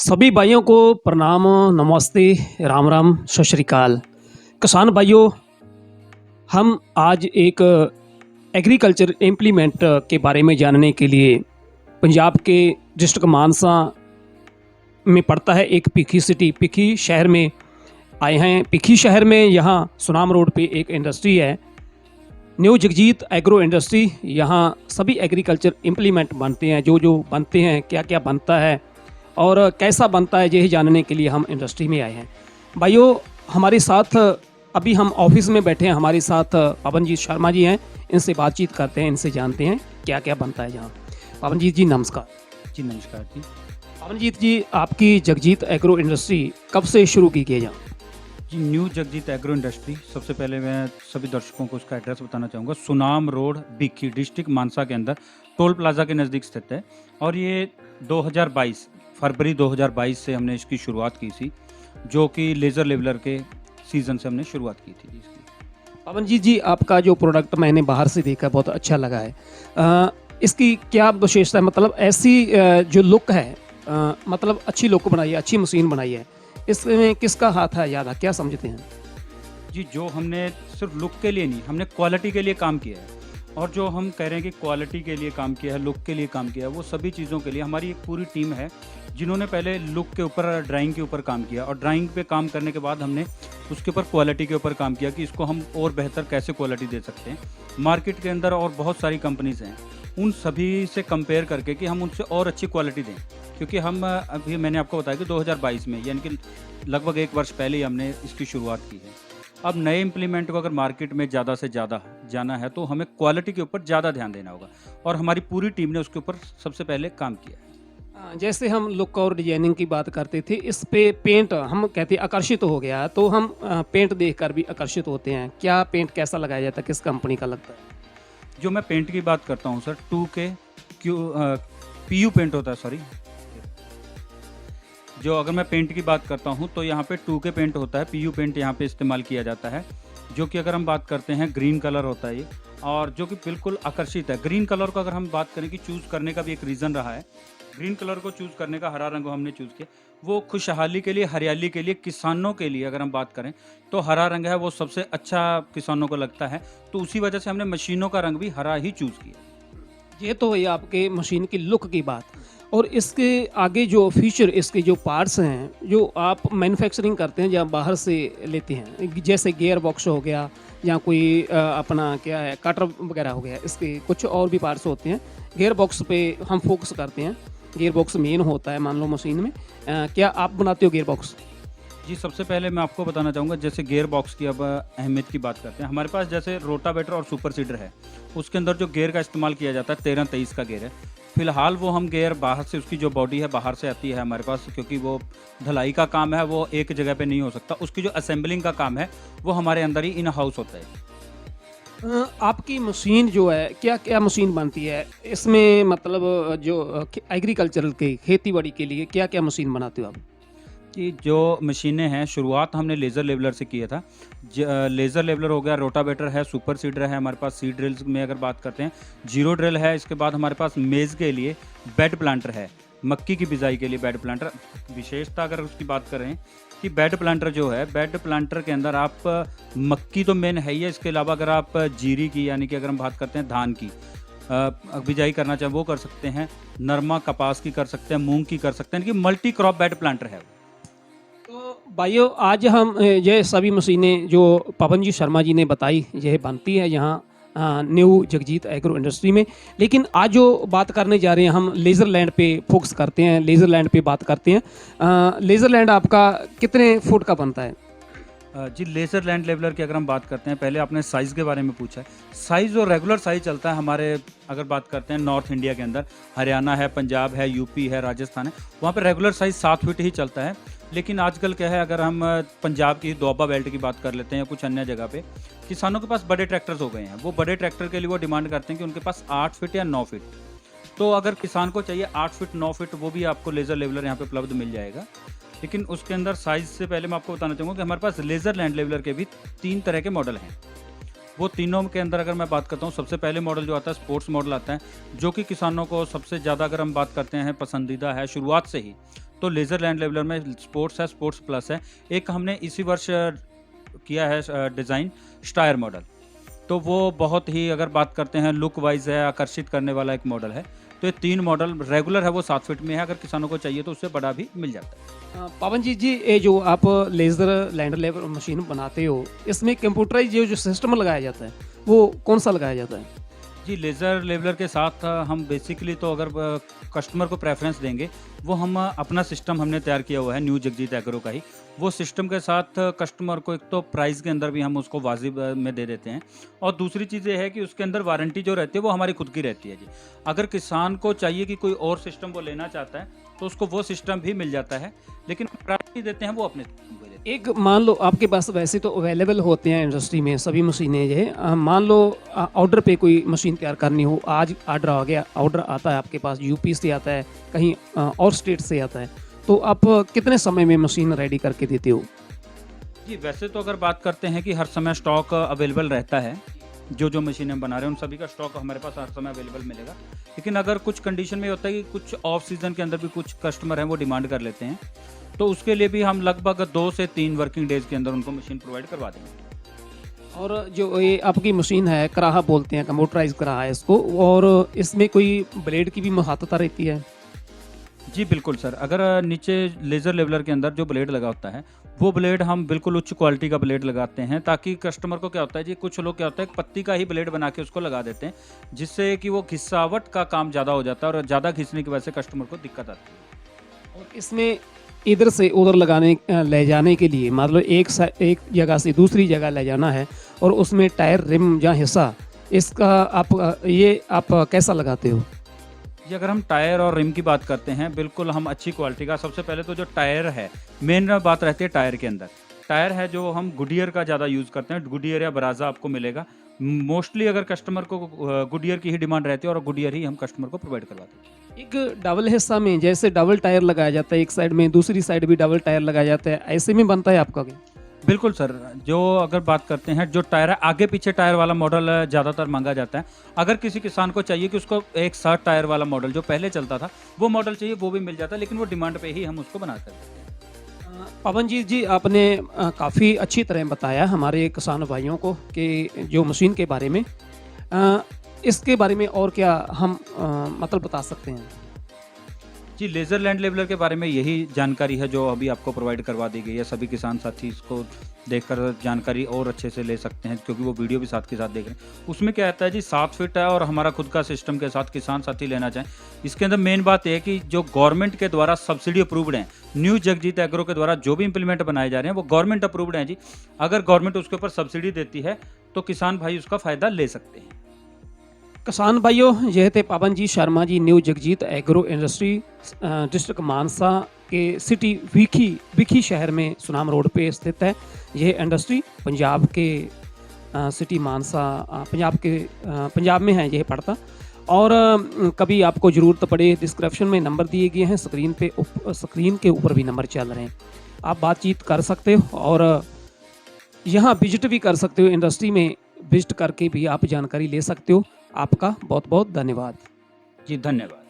सभी भाइयों को प्रणाम, नमस्ते, राम राम, सत श्री अकाल। किसान भाइयों, हम आज एक एग्रीकल्चर इम्प्लीमेंट के बारे में जानने के लिए पंजाब के डिस्ट्रिक्ट मानसा में पड़ता है एक पिखी सिटी, पिखी शहर में आए हैं। पिखी शहर में यहाँ सुनाम रोड पे एक इंडस्ट्री है, न्यू जगजीत एग्रो इंडस्ट्री। यहाँ सभी एग्रीकल्चर इम्प्लीमेंट बनते हैं, जो जो बनते हैं, क्या क्या बनता है और कैसा बनता है, यही जानने के लिए हम इंडस्ट्री में आए हैं। भाइयों, हमारे साथ अभी हम ऑफिस में बैठे हैं, हमारे साथ पवनजीत शर्मा जी हैं। इनसे बातचीत करते हैं, इनसे जानते हैं क्या क्या बनता है यहाँ। पवनजीत जी नमस्कार। जी नमस्कार जी। पवनजीत जी, आपकी जगजीत एग्रो इंडस्ट्री कब से शुरू की गई यहाँ? जी न्यू जगजीत एग्रो इंडस्ट्री, सबसे पहले मैं सभी दर्शकों को उसका एड्रेस बताना चाहूँगा। सुनाम रोड, बिक्की, डिस्ट्रिक्ट मानसा के अंदर टोल प्लाजा के नज़दीक स्थित है। और ये 2022 फरवरी 2022 से हमने इसकी शुरुआत की थी, जो कि लेज़र लेवलर के सीज़न से हमने शुरुआत की थी इसकी। पवनजीत जी, आपका जो प्रोडक्ट मैंने बाहर से देखा, बहुत अच्छा लगा है। इसकी क्या विशेषता है? मतलब ऐसी जो लुक है, मतलब अच्छी लुक बनाई है, अच्छी मशीन बनाई है, इसमें किसका हाथ है ज़्यादा, क्या समझते हैं? जी, जो हमने सिर्फ लुक के लिए नहीं, हमने क्वालिटी के लिए काम किया है। और जो हम कह रहे हैं कि क्वालिटी के लिए काम किया है, लुक के लिए काम किया है, वो सभी चीज़ों के लिए हमारी एक पूरी टीम है, जिन्होंने पहले लुक के ऊपर, ड्राइंग के ऊपर काम किया। और ड्राइंग पे काम करने के बाद हमने उसके ऊपर क्वालिटी के ऊपर काम किया कि इसको हम और बेहतर कैसे क्वालिटी दे सकते हैं। मार्केट के अंदर और बहुत सारी कंपनीज़ हैं, उन सभी से कंपेयर करके कि हम उनसे और अच्छी क्वालिटी दें। क्योंकि हम अभी मैंने आपको बताया कि 2022 में, यानी कि लगभग 1 वर्ष पहले ही हमने इसकी शुरुआत की है। अब नए इम्प्लीमेंट को अगर मार्केट में ज़्यादा से ज़्यादा जाना है, तो हमें क्वालिटी के ऊपर ज़्यादा ध्यान देना होगा, और हमारी पूरी टीम ने उसके ऊपर सबसे पहले काम किया है। जैसे हम लुक और डिजाइनिंग की बात करते थे, इस पे पेंट हम कहते हैं आकर्षित हो गया, तो हम पेंट देखकर भी आकर्षित होते हैं। क्या पेंट कैसा लगाया जाता है, किस कंपनी का लगता है? जो मैं पेंट की बात करता हूँ सर, 2K PU पेंट होता है, सॉरी। जो अगर मैं पेंट की बात करता हूँ, तो यहाँ पे 2K पेंट होता है, PU पेंट यहाँ पे इस्तेमाल किया जाता है। जो कि अगर हम बात करते हैं, ग्रीन कलर होता है ये, और जो कि बिल्कुल आकर्षित है। ग्रीन कलर को अगर हम बात करें कि चूज़ करने का भी एक रीज़न रहा है, ग्रीन कलर को चूज़ करने का, हरा रंग हमने चूज़ किया, वो खुशहाली के लिए, हरियाली के लिए, किसानों के लिए अगर हम बात करें, तो हरा रंग है वो सबसे अच्छा किसानों को लगता है। तो उसी वजह से हमने मशीनों का रंग भी हरा ही चूज़ किया। ये तो है आपके मशीन की लुक की बात, और इसके आगे जो फीचर, इसके जो पार्ट्स हैं, जो आप मैन्युफैक्चरिंग करते हैं या बाहर से लेते हैं, जैसे गियर बॉक्स हो गया या कोई अपना क्या है, कटर वगैरह हो गया, इसके कुछ और भी पार्ट्स होते हैं। गियर बॉक्स पे हम फोकस करते हैं, गियर बॉक्स मेन होता है मान लो मशीन में। क्या आप बनाते हो गियर बॉक्स? जी, सबसे पहले मैं आपको बताना चाहूँगा, जैसे गियर बॉक्स की अब अहमियत की बात करते हैं। हमारे पास जैसे रोटावेटर और सुपर सीडर है, उसके अंदर जो गियर का इस्तेमाल किया जाता है, 13-23 का गियर है। फिलहाल वो हम गियर बाहर से, उसकी जो बॉडी है बाहर से आती है हमारे पास, क्योंकि वो ढलाई का काम है, वो एक जगह पे नहीं हो सकता। उसकी जो असेंबलिंग का काम है, वो हमारे अंदर ही इन हाउस होता है। आपकी मशीन जो है, क्या क्या मशीन बनती है इसमें? मतलब जो एग्रीकल्चरल के, खेती बाड़ी के लिए क्या क्या मशीन बनाते हो आप? कि जो मशीनें हैं, शुरुआत हमने लेज़र लेवलर से किया था। लेज़र लेवलर हो गया, रोटावेटर है, सुपर सीडर है हमारे पास। सीड ड्रिल्स में अगर बात करते हैं, जीरो ड्रिल है। इसके बाद हमारे पास मेज़ के लिए बेड प्लांटर है, मक्की की बिजाई के लिए बेड प्लांटर। विशेषता अगर उसकी बात करें कि बेड प्लांटर जो है, बेड प्लांटर के अंदर आप मक्की तो मेन है ही है, इसके अलावा अगर आप जीरी की, यानी कि अगर हम बात करते हैं धान की बिजाई करना चाहें, वो कर सकते हैं। नरमा कपास की कर सकते हैं, मूंग की कर सकते हैं, यानी कि मल्टी क्रॉप बेड प्लांटर है। तो भाइयों, आज हम ये सभी मशीनें जो पवन जी शर्मा जी ने बताई, यह बनती है यहाँ न्यू जगजीत एग्रो इंडस्ट्री में। लेकिन आज जो बात करने जा रहे हैं, हम लेज़र लैंड पे फोकस करते हैं, लेज़र लैंड पे बात करते हैं। लेज़र लैंड आपका कितने फुट का बनता है? जी, लेज़र लैंड लेवलर की अगर हम बात करते हैं, पहले आपने साइज़ के बारे में पूछा है। साइज़ और रेगुलर साइज़ चलता है हमारे, अगर बात करते हैं नॉर्थ इंडिया के अंदर, हरियाणा है, पंजाब है, यूपी है, राजस्थान है, वहाँ पे रेगुलर साइज़ 7 फीट ही चलता है। लेकिन आजकल क्या है, अगर हम पंजाब की दोआबा बेल्ट की बात कर लेते हैं या कुछ अन्य जगह पे, किसानों के पास बड़े ट्रैक्टर्स हो गए हैं। वो बड़े ट्रैक्टर के लिए वो डिमांड करते हैं कि उनके पास 8 फीट या 9 फीट। तो अगर किसान को चाहिए 8 फीट 9 फीट, वो भी आपको लेज़र लेवलर यहाँ पे उपलब्ध मिल जाएगा। लेकिन उसके अंदर साइज़ से पहले मैं आपको बताना चाहूँगा कि हमारे पास लेज़र लैंड लेवलर के भी 3 तरह के मॉडल हैं। वो तीनों के अंदर अगर मैं बात करता हूँ, सबसे पहले मॉडल जो आता है, स्पोर्ट्स मॉडल आता है, जो कि किसानों को सबसे ज़्यादा, अगर हम बात करते हैं, पसंदीदा है शुरुआत से ही। तो लेज़र लैंड लेवलर में स्पोर्ट्स है, स्पोर्ट्स प्लस है। एक हमने इसी वर्ष किया है डिज़ाइन स्टायर मॉडल। तो वो बहुत ही, अगर बात करते हैं लुक वाइज है, आकर्षित करने वाला एक मॉडल है। तो ये 3 मॉडल रेगुलर है वो 7 फीट में है, अगर किसानों को चाहिए तो उससे बड़ा भी मिल जाता है। पवन जी जी, ये जो आप लेज़र लैंड लेवल मशीन बनाते हो, इसमें कंप्यूटराइज जो सिस्टम लगाया जाता है वो कौन सा लगाया जाता है? जी, लेज़र लेवलर के साथ हम बेसिकली तो अगर कस्टमर को प्रेफ़रेंस देंगे, वो हम अपना सिस्टम हमने तैयार किया हुआ है न्यू जगजीत एग्रो का ही। वो सिस्टम के साथ कस्टमर को एक तो प्राइस के अंदर भी हम उसको वाजिब में दे देते हैं, और दूसरी चीज़ ये है कि उसके अंदर वारंटी जो रहती है वो हमारी खुद की रहती है जी। अगर किसान को चाहिए कि कोई और सिस्टम वो लेना चाहता है, तो उसको वो सिस्टम भी मिल जाता है, लेकिन प्रायोरिटी देते हैं वो अपने सिस्टम को देते हैं। एक मान लो आपके पास वैसे तो अवेलेबल होते हैं इंडस्ट्री में सभी मशीनें जो है, मान लो ऑर्डर पे कोई मशीन तैयार करनी हो, आज ऑर्डर आ गया, ऑर्डर आता है आपके पास, यूपी से आता है, कहीं और स्टेट से आता है, तो आप कितने समय में मशीन रेडी करके देते हो? जी, वैसे तो अगर बात करते हैं कि हर समय स्टॉक अवेलेबल रहता है, जो मशीनें हम बना रहे हैं उन सभी का स्टॉक हमारे पास हर समय अवेलेबल मिलेगा। लेकिन अगर कुछ कंडीशन में ये होता है कि कुछ ऑफ सीज़न के अंदर भी कुछ कस्टमर हैं वो डिमांड कर लेते हैं, तो उसके लिए भी हम लगभग 2 से 3 वर्किंग डेज़ के अंदर उनको मशीन प्रोवाइड करवा देंगे। और जो ये आपकी मशीन है, कराहा बोलते हैं, कंप्यूटराइज कराहा है इसको, और इसमें कोई ब्लेड की भी महत्वता रहती है? जी, बिल्कुल सर। अगर नीचे लेज़र लेवलर के अंदर जो ब्लेड लगा होता है, वो ब्लेड हम बिल्कुल उच्च क्वालिटी का ब्लेड लगाते हैं, ताकि कस्टमर को क्या होता है जी, कुछ लोग क्या होता है, एक पत्ती का ही ब्लेड बना के उसको लगा देते हैं, जिससे कि वो घिसावट का काम ज़्यादा हो जाता है और ज़्यादा घिसने की वजह से कस्टमर को दिक्कत आती है। और इसमें इधर से उधर ले जाने के लिए, मतलब एक जगह से दूसरी जगह ले जाना है, और उसमें टायर, रिम या हिस्सा, इसका आप कैसा लगाते हो? जी, अगर हम टायर और रिम की बात करते हैं, बिल्कुल हम अच्छी क्वालिटी का, सबसे पहले तो जो टायर है, मेन बात रहती है टायर के अंदर। टायर है जो हम गुडियर का ज़्यादा यूज़ करते हैं, गुडियर या बराज़ा आपको मिलेगा। मोस्टली अगर कस्टमर को गुडियर की ही डिमांड रहती है और गुडियर ही हम कस्टमर को प्रोवाइड करवाते हैं। एक डबल हिस्सा में जैसे डबल टायर लगाया जाता है एक साइड में, दूसरी साइड भी डबल टायर लगाया जाता है, ऐसे में बनता है आपका क्या? बिल्कुल सर, जो अगर बात करते हैं, जो टायर है, आगे पीछे टायर वाला मॉडल ज़्यादातर मांगा जाता है। अगर किसी किसान को चाहिए कि उसको एक साथ टायर वाला मॉडल जो पहले चलता था, वो मॉडल चाहिए, वो भी मिल जाता है, लेकिन वो डिमांड पे ही हम उसको बना कर देते हैं। पवन जी जी, आपने काफ़ी अच्छी तरह बताया हमारे किसान भाइयों को कि जो मशीन के बारे में, इसके बारे में और क्या हम मतलब बता सकते हैं? जी, लेज़र लैंड लेवलर के बारे में यही जानकारी है जो अभी आपको प्रोवाइड करवा दी गई है। सभी किसान साथी इसको देखकर जानकारी और अच्छे से ले सकते हैं, क्योंकि वो वीडियो भी साथ के साथ देख रहे हैं। उसमें क्या आता है जी, 7 फीट है और हमारा खुद का सिस्टम के साथ किसान साथी लेना चाहें। इसके अंदर मेन बात ये है कि जो गवर्नमेंट के द्वारा सब्सिडी अप्रूव्ड हैं, न्यू जगजीत एग्रो के द्वारा जो भी इम्प्लीमेंट बनाए जा रहे हैं, वो गवर्नमेंट अप्रूव्ड हैं जी। अगर गवर्नमेंट उसके ऊपर सब्सिडी देती है, तो किसान भाई उसका फ़ायदा ले सकते हैं। किसान भाइयों, यह थे Pavan ji Sharma ji, new Jagjit agro industry, district Mansa के सिटी विखी शहर में सुनाम रोड पे स्थित है। यह इंडस्ट्री पंजाब के सिटी मानसा, पंजाब में है यह पड़ता। और कभी आपको ज़रूरत पड़े, डिस्क्रिप्शन में नंबर दिए गए हैं, स्क्रीन के ऊपर भी नंबर चल रहे हैं, आप बातचीत कर सकते हो और यहाँ विजिट भी कर सकते हो। इंडस्ट्री में विजिट करके भी आप जानकारी ले सकते हो। आपका बहुत बहुत धन्यवाद। जी, धन्यवाद।